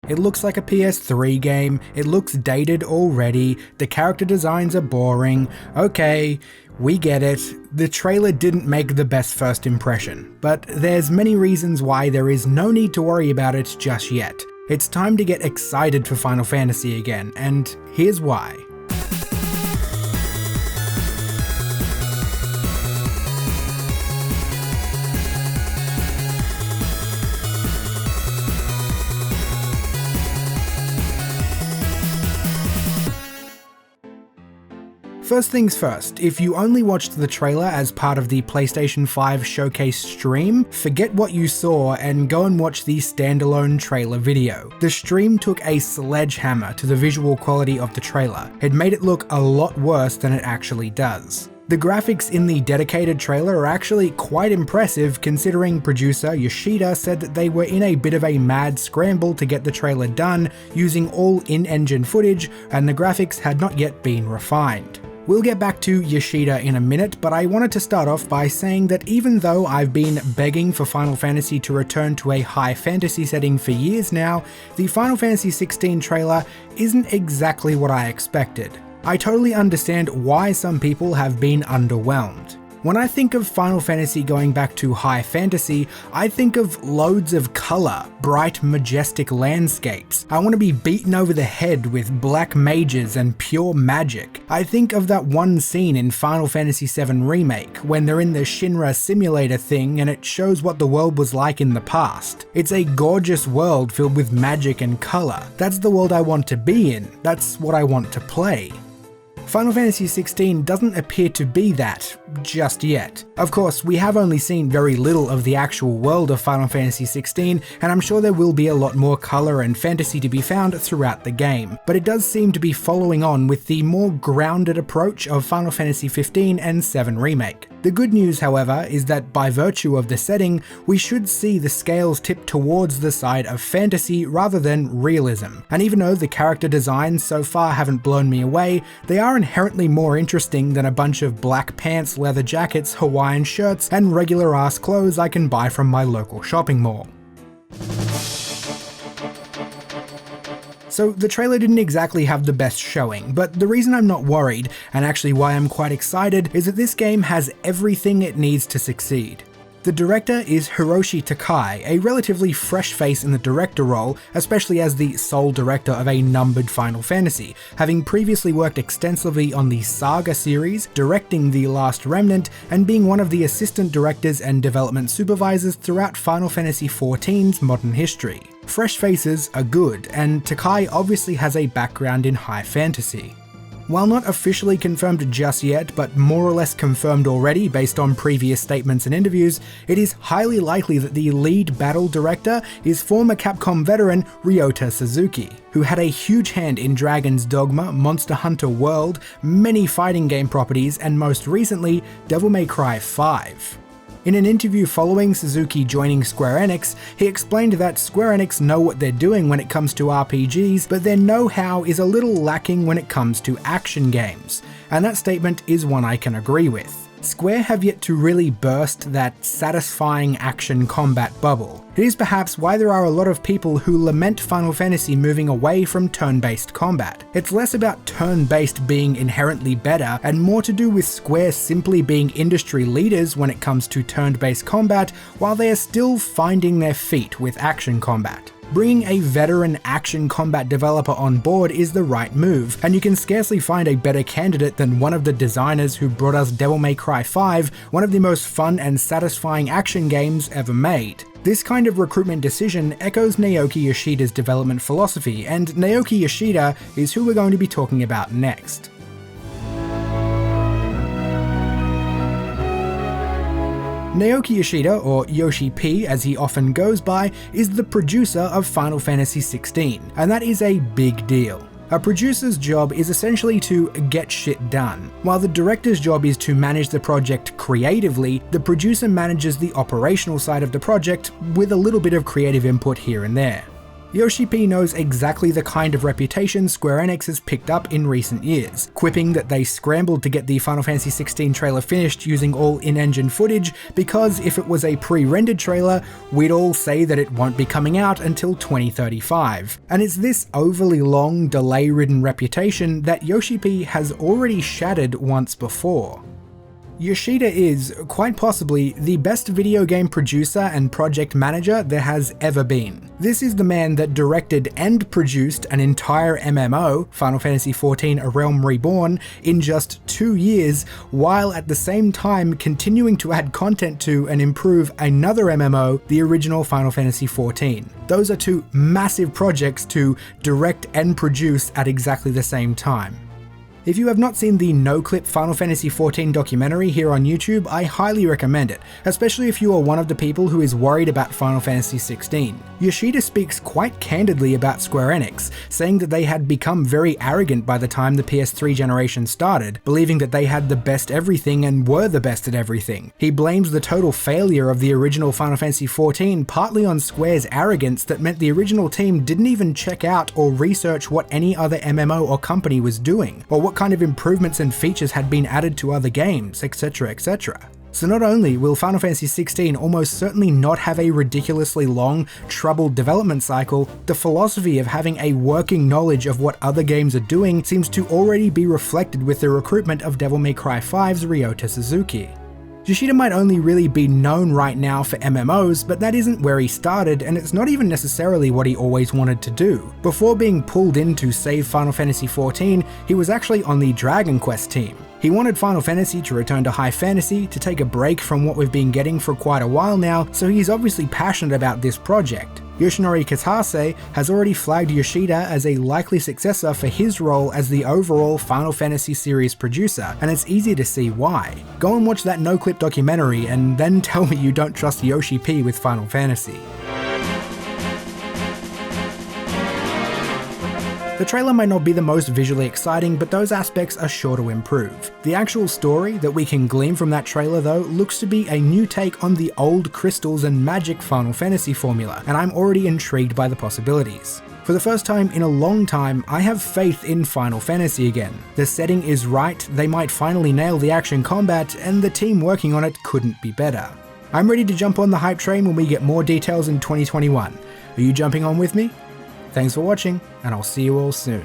It looks like a PS3 game, it looks dated already, the character designs are boring. Okay, we get it, the trailer didn't make the best first impression, but there's many reasons why there is no need to worry about it just yet. It's time to get excited for Final Fantasy again, and here's why. First things first, if you only watched the trailer as part of the PlayStation 5 showcase stream, forget what you saw and go and watch the standalone trailer video. The stream took a sledgehammer to the visual quality of the trailer. It made it look a lot worse than it actually does. The graphics in the dedicated trailer are actually quite impressive considering producer Yoshida said that they were in a bit of a mad scramble to get the trailer done using all in-engine footage and the graphics had not yet been refined. We'll get back to Yoshida in a minute, but I wanted to start off by saying that even though I've been begging for Final Fantasy to return to a high fantasy setting for years now, the Final Fantasy XVI trailer isn't exactly what I expected. I totally understand why some people have been underwhelmed. When I think of Final Fantasy going back to high fantasy, I think of loads of colour, bright, majestic landscapes. I want to be beaten over the head with black mages and pure magic. I think of that one scene in Final Fantasy VII Remake, when they're in the Shinra simulator thing and it shows what the world was like in the past. It's a gorgeous world filled with magic and colour. That's the world I want to be in. That's what I want to play. Final Fantasy XVI doesn't appear to be that just yet. Of course, we have only seen very little of the actual world of Final Fantasy XVI, and I'm sure there will be a lot more colour and fantasy to be found throughout the game, but it does seem to be following on with the more grounded approach of Final Fantasy XV and VII Remake. The good news, however, is that by virtue of the setting, we should see the scales tip towards the side of fantasy rather than realism. And even though the character designs so far haven't blown me away, they are inherently more interesting than a bunch of black pants, leather jackets, Hawaiian shirts, and regular ass clothes I can buy from my local shopping mall. So the trailer didn't exactly have the best showing, but the reason I'm not worried, and actually why I'm quite excited, is that this game has everything it needs to succeed. The director is Hiroshi Takai, a relatively fresh face in the director role, especially as the sole director of a numbered Final Fantasy, having previously worked extensively on the Saga series, directing The Last Remnant, and being one of the assistant directors and development supervisors throughout Final Fantasy XIV's modern history. Fresh faces are good, and Takai obviously has a background in high fantasy. While not officially confirmed just yet, but more or less confirmed already based on previous statements and interviews, it is highly likely that the lead battle director is former Capcom veteran Ryota Suzuki, who had a huge hand in Dragon's Dogma, Monster Hunter World, many fighting game properties, and most recently, Devil May Cry 5. In an interview following Suzuki joining Square Enix, he explained that Square Enix know what they're doing when it comes to RPGs, but their know-how is a little lacking when it comes to action games, and that statement is one I can agree with. Square have yet to really burst that satisfying action combat bubble. It is perhaps why there are a lot of people who lament Final Fantasy moving away from turn-based combat. It's less about turn-based being inherently better and more to do with Square simply being industry leaders when it comes to turn-based combat, while they are still finding their feet with action combat. Bringing a veteran action combat developer on board is the right move, and you can scarcely find a better candidate than one of the designers who brought us Devil May Cry 5, one of the most fun and satisfying action games ever made. This kind of recruitment decision echoes Naoki Yoshida's development philosophy, and Naoki Yoshida is who we're going to be talking about next. Naoki Yoshida, or Yoshi P as he often goes by, is the producer of Final Fantasy XVI, and that is a big deal. A producer's job is essentially to get shit done. While the director's job is to manage the project creatively, the producer manages the operational side of the project with a little bit of creative input here and there. Yoshi P knows exactly the kind of reputation Square Enix has picked up in recent years, quipping that they scrambled to get the Final Fantasy XVI trailer finished using all in-engine footage because if it was a pre-rendered trailer, we'd all say that it won't be coming out until 2035. And it's this overly long, delay-ridden reputation that Yoshi P has already shattered once before. Yoshida is, quite possibly, the best video game producer and project manager there has ever been. This is the man that directed and produced an entire MMO, Final Fantasy XIV A Realm Reborn, in just 2 years, while at the same time continuing to add content to and improve another MMO, the original Final Fantasy XIV. Those are two massive projects to direct and produce at exactly the same time. If you have not seen the no-clip Final Fantasy XIV documentary here on YouTube, I highly recommend it, especially if you are one of the people who is worried about Final Fantasy XVI. Yoshida speaks quite candidly about Square Enix, saying that they had become very arrogant by the time the PS3 generation started, believing that they had the best everything and were the best at everything. He blames the total failure of the original Final Fantasy XIV partly on Square's arrogance that meant the original team didn't even check out or research what any other MMO or company was doing, or what kind of improvements and features had been added to other games, etc, etc. So not only will Final Fantasy XVI almost certainly not have a ridiculously long, troubled development cycle, the philosophy of having a working knowledge of what other games are doing seems to already be reflected with the recruitment of Devil May Cry 5's Ryota Suzuki. Yoshida might only really be known right now for MMOs, but that isn't where he started, and it's not even necessarily what he always wanted to do. Before being pulled in to save Final Fantasy XIV, he was actually on the Dragon Quest team. He wanted Final Fantasy to return to high fantasy, to take a break from what we've been getting for quite a while now, so he's obviously passionate about this project. Yoshinori Kitase has already flagged Yoshida as a likely successor for his role as the overall Final Fantasy series producer, and it's easy to see why. Go and watch that no-clip documentary and then tell me you don't trust Yoshi P with Final Fantasy. The trailer might not be the most visually exciting, but those aspects are sure to improve. The actual story that we can glean from that trailer though looks to be a new take on the old crystals and magic Final Fantasy formula, and I'm already intrigued by the possibilities. For the first time in a long time, I have faith in Final Fantasy again. The setting is right, they might finally nail the action combat, and the team working on it couldn't be better. I'm ready to jump on the hype train when we get more details in 2021. Are you jumping on with me? Thanks for watching, and I'll see you all soon.